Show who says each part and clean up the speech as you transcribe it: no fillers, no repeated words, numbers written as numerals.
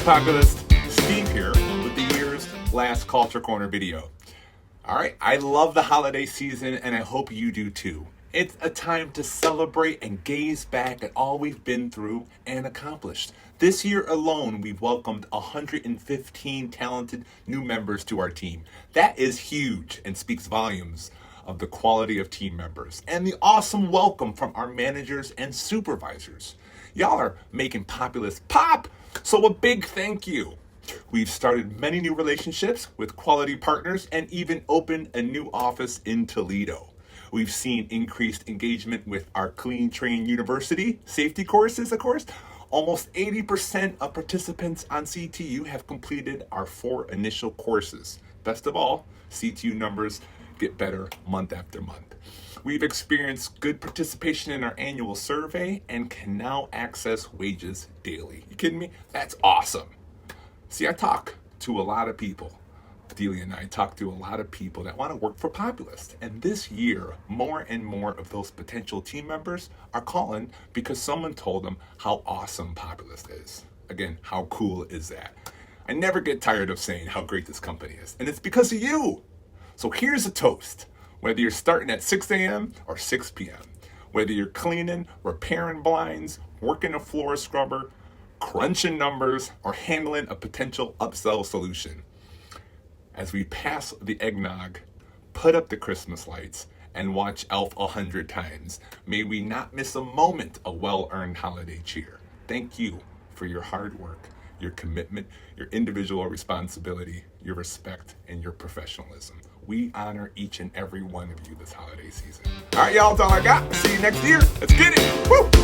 Speaker 1: Populist, Steve here with the year's last Culture Corner video. Alright, I love the holiday season and I hope you do too. It's a time to celebrate and gaze back at all we've been through and accomplished. This year alone, we've welcomed 115 talented new members to our team. That is huge and speaks volumes of the quality of team members and the awesome welcome from our managers and supervisors. Y'all are making Populist pop, so a big thank you. We've started many new relationships with quality partners and even opened a new office in Toledo. We've seen increased engagement with our Clean Train University safety courses, of course. Almost 80% of participants on CTU have completed our 4 initial courses. Best of all, CTU numbers get better month after month. We've experienced good participation in our annual survey and can now access wages daily. You kidding me? That's awesome. See, I talk to a lot of people. Delia and I talk to a lot of people that want to work for Populist. And this year, more and more of those potential team members are calling because someone told them how awesome Populist is. Again, how cool is that? I never get tired of saying how great this company is. And it's because of you. So here's a toast. Whether you're starting at 6 a.m. or 6 p.m., whether you're cleaning, repairing blinds, working a floor scrubber, crunching numbers, or handling a potential upsell solution. As we pass the eggnog, put up the Christmas lights, and watch Elf 100 times, may we not miss a moment of well-earned holiday cheer. Thank you for your hard work, your commitment, your individual responsibility, your respect, and your professionalism. We honor each and every one of you this holiday season. All right, y'all, that's all I got. See you next year. Let's get it. Woo!